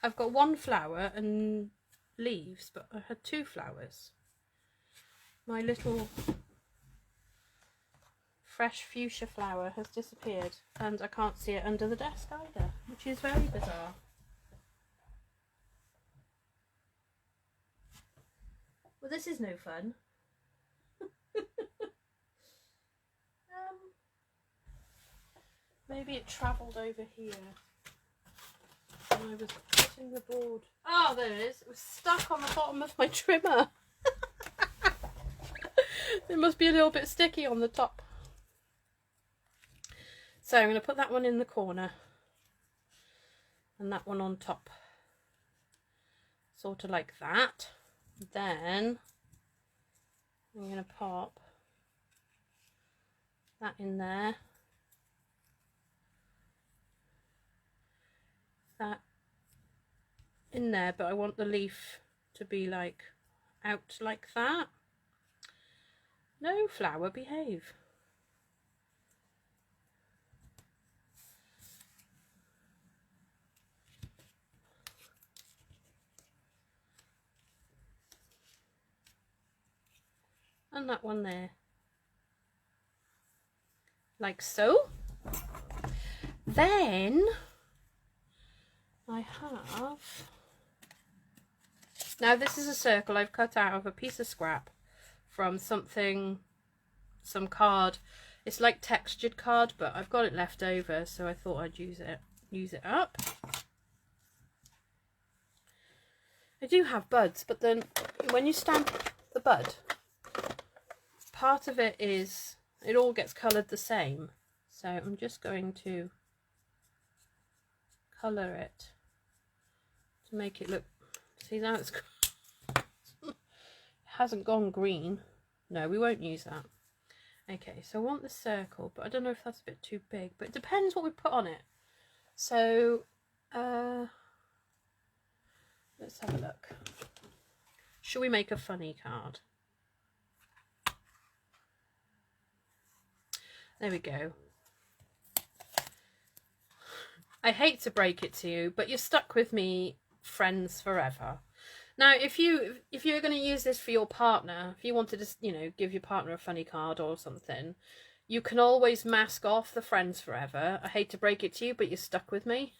S1: I've got one flower and leaves, but I had two flowers. My little fresh fuchsia flower has disappeared, and I can't see it under the desk either, which is very bizarre. Well, this is no fun. Maybe it travelled over here when I was putting the board. Oh, there it is. It was stuck on the bottom of my trimmer. It must be a little bit sticky on the top. So I'm going to put that one in the corner and that one on top, sort of like that. Then I'm going to pop that in there, that in there, but I want the leaf to be like out like that. No, flower, behave. And that one there, like so. Then I have, now this is a circle I've cut out of a piece of scrap from something, some card. It's like textured card, but I've got it left over, so I thought I'd use it up. I do have buds, but then when you stamp the bud, part of it is, it all gets coloured the same. So I'm just going to colour it to make it look, see now it's it hasn't gone green. No, we won't use that. Okay, so I want the circle, but I don't know if that's a bit too big, but it depends what we put on it. So let's have a look. Shall we make a funny card? There we go. I hate to break it to you, but you're stuck with me, friends forever. Now, if you're going to use this for your partner, if you wanted to, you know, give your partner a funny card or something, you can always mask off the friends forever. I hate to break it to you, but you're stuck with me.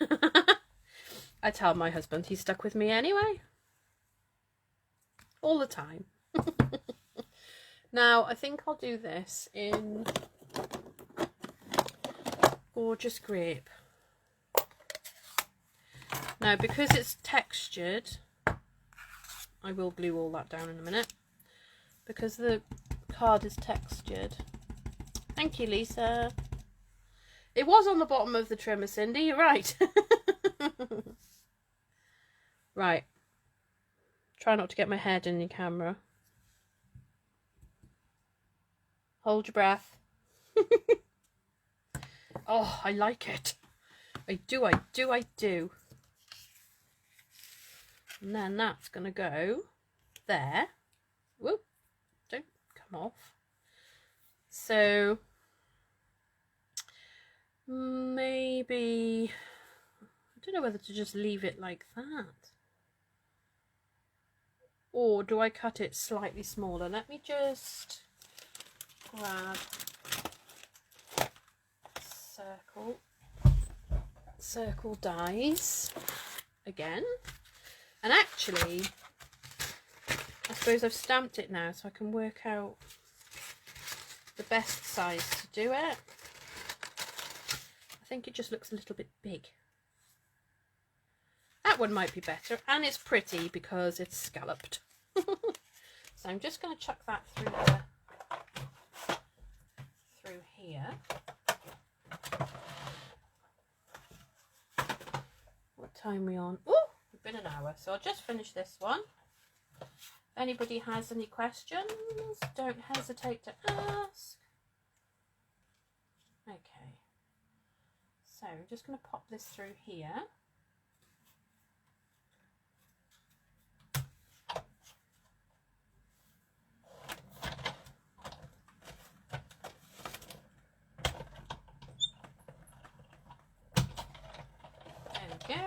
S1: I tell my husband he's stuck with me anyway. All the time. Now, I think I'll do this in Gorgeous Grape. Now, because it's textured, I will glue all that down in a minute. Because the card is textured. Thank you, Lisa. It was on the bottom of the trimmer, Cindy. You're right. Right. Try not to get my head in the camera. Hold your breath. Oh, I like it. I do. And then that's going to go there. Whoop. Don't come off. So maybe, I don't know whether to just leave it like that. Or do I cut it slightly smaller? Let me just grab circle dies again. And actually, I suppose I've stamped it now, so I can work out the best size to do it. I think it just looks a little bit big. That one might be better, and it's pretty because it's scalloped. So I'm just going to chuck that through here. What time are we on? Oh, it's been an hour, so I'll just finish this one. If anybody has any questions, don't hesitate to ask. Okay, so I'm just going to pop this through here. There we go.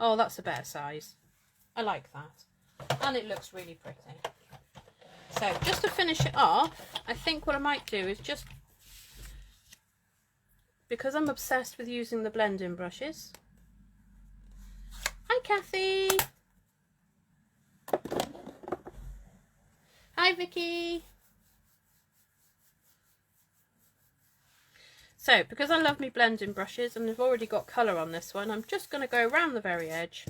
S1: Oh, that's a better size. I like that. and it looks really pretty. So just to finish it off, I think what I might do is just, because I'm obsessed with using the blending brushes. Hi Kathy! Hi Vicky! So, because I love me blending brushes and I've already got colour on this one, I'm just going to go around the very edge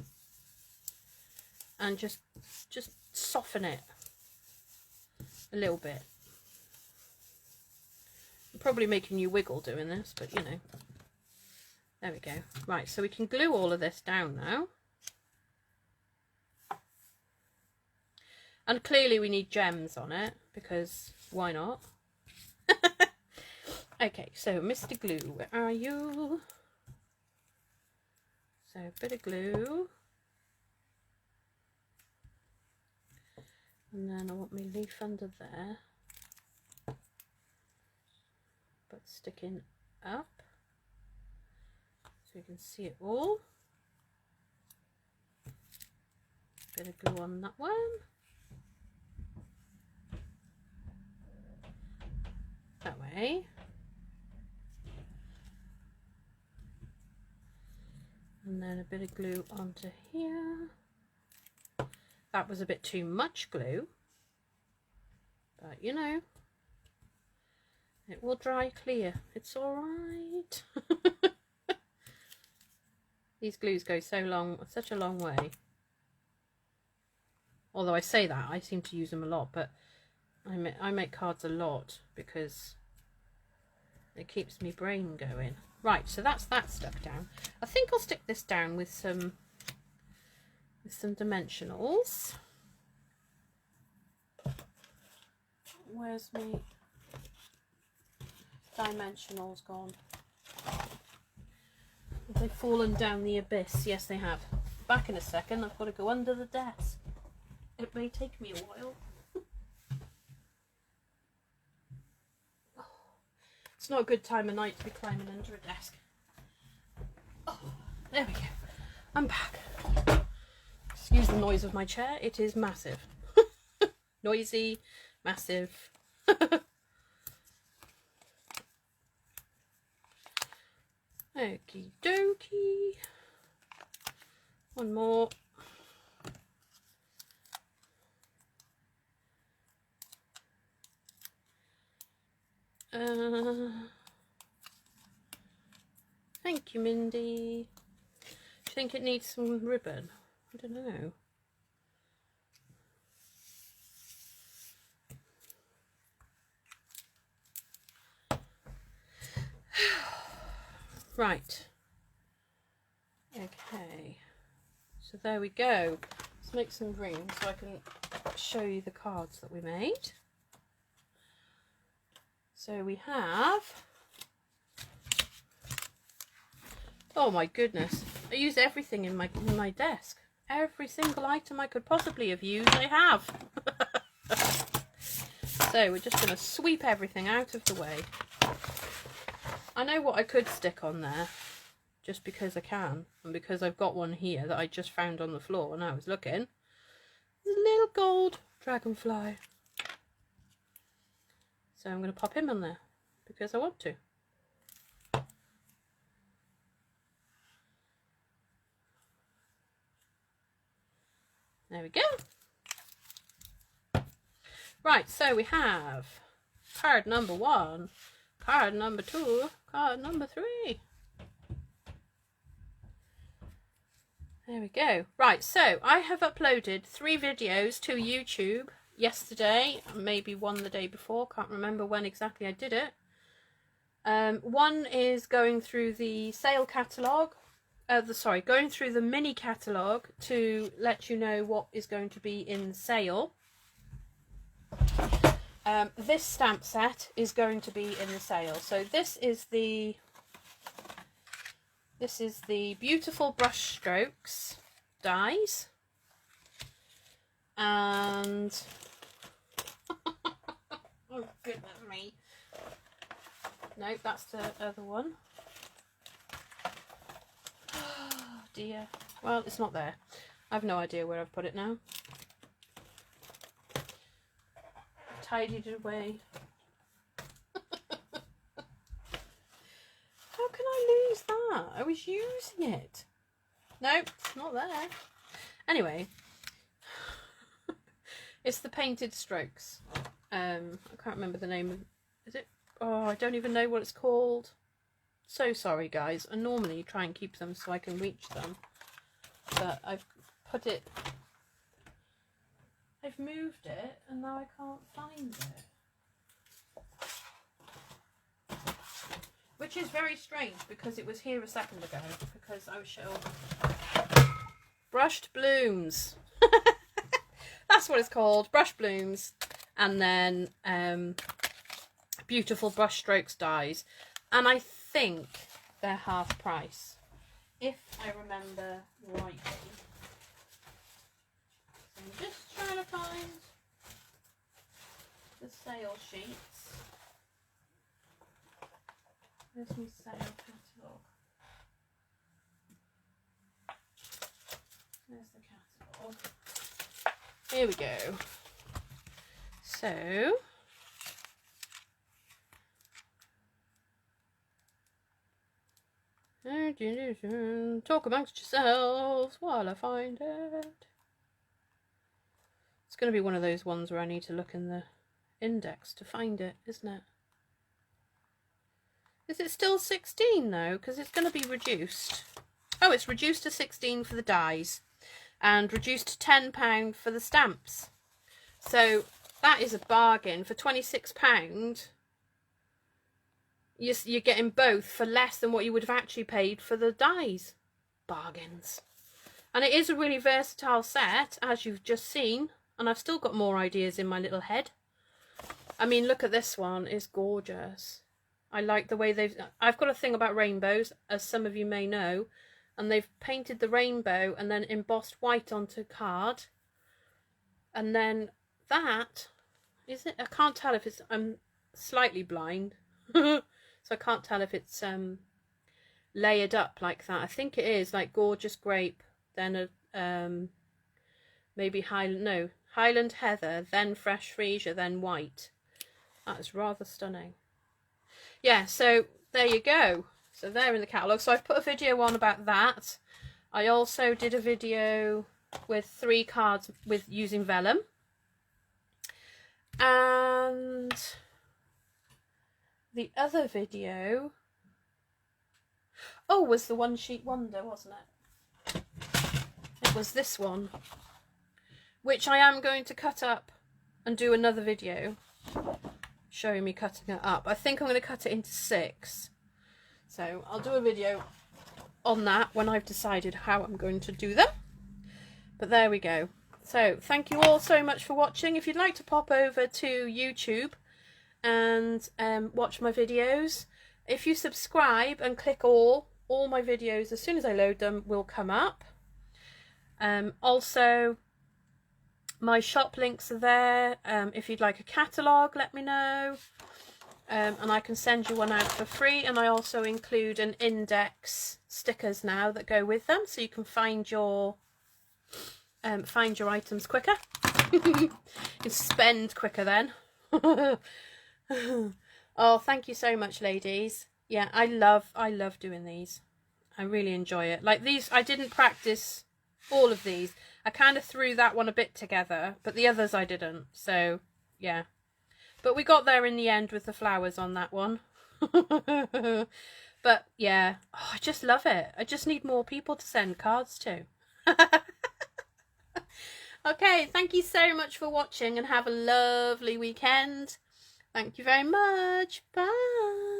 S1: and just soften it a little bit. I'm probably making you wiggle doing this, but you know. There we go. Right, so we can glue all of this down now. And clearly we need gems on it, because why not? Okay, so Mr. Glue, where are you? So a bit of glue. And then I want my leaf under there. But sticking up. So you can see it all. Bit of glue on that one. That way. And then a bit of glue onto here. That was a bit too much glue, but you know, it will dry clear. It's all right. These glues go such a long way. Although I say that, I seem to use them a lot, but I make cards a lot because it keeps me brain going. Right, so that's that stuck down. I think I'll stick this down with some dimensionals. Where's my dimensionals gone? Have they fallen down the abyss? Yes, they have. Back in a second. I've got to go under the desk. It may take me a while. It's not a good time of night to be climbing under a desk. Oh, there we go. I'm back. Excuse the noise of my chair. It is massive. Noisy, massive. Okie dokie. One more. Thank you, Mindy. Do you think it needs some ribbon? I don't know. Right. Okay. So there we go. Let's make some room so I can show you the cards that we made. So we have... Oh my goodness. I use everything in my desk. Every single item I could possibly have used, I have. So we're just going to sweep everything out of the way. I know what I could stick on there, just because I can, and because I've got one here that I just found on the floor when I was looking. There's a little gold dragonfly. So I'm going to pop him on there, because I want to. There we go. Right, so we have card number 1, card number 2, card number 3. There we go. Right, so I have uploaded 3 videos to YouTube yesterday, maybe one the day before, can't remember when exactly I did it. One is going through the sale catalogue, going through the mini catalogue to let you know what is going to be in the sale. This stamp set is going to be in the sale. So this is the Beautiful Brush Strokes dies, and oh goodness me, no, that's the other one. Oh dear, well, it's not there. I've no idea where I've put it now. tidied it away. How can I lose that? I was using it. Nope, it's not there. Anyway, it's the Painted Strokes. I can't remember the name of it. Is it? Oh, I don't even know what it's called. So sorry, guys. I normally try and keep them so I can reach them, but I've put it. I've moved it, and now I can't find it. Which is very strange because it was here a second ago. Because I was showing Brushed Blooms. That's what it's called, Brush Blooms. And then Beautiful Brush Strokes dies. And I think they're half price, if I remember rightly. So I'm just trying to find the sale sheets. There's my sale catalogue. There's the catalogue. Here we go. So, talk amongst yourselves while I find it. It's going to be one of those ones where I need to look in the index to find it, isn't it? Is it still 16 though? Because it's going to be reduced. Oh, it's reduced to 16 for the dies and reduced to £10 for the stamps. So that is a bargain. For £26, you're getting both for less than what you would have actually paid for the dies. Bargains. And it is a really versatile set, as you've just seen. And I've still got more ideas in my little head. I mean, look at this one. It's gorgeous. I like the way I've got a thing about rainbows, as some of you may know. And they've painted the rainbow and then embossed white onto card. And then that, is it? I can't tell if it's, I'm slightly blind. So I can't tell if it's layered up like that. I think it is, like Gorgeous Grape, then a maybe Highland Heather, then Fresh Freesia, then white. That is rather stunning. Yeah, so there you go. So they're in the catalogue. So I've put a video on about that. I also did a video with 3 cards with using vellum. And the other video, was the One Sheet Wonder, wasn't it? It was this one, which I am going to cut up and do another video showing me cutting it up. I think I'm going to cut it into 6. So I'll do a video on that when I've decided how I'm going to do them. But there we go. So thank you all so much for watching. If you'd like to pop over to YouTube and watch my videos, if you subscribe and click all my videos as soon as I load them will come up. Also, my shop links are there. If you'd like a catalogue, let me know. And I can send you one out for free. And I also include an index stickers now that go with them, so you can find your items quicker. You spend quicker then. Oh, thank you so much, ladies. Yeah, I love doing these. I really enjoy it. Like these, I didn't practice all of these. I kind of threw that one a bit together, but the others I didn't. So, yeah. But we got there in the end with the flowers on that one. But, yeah. Oh, I just love it. I just need more people to send cards to. Okay, thank you so much for watching and have a lovely weekend. Thank you very much. Bye.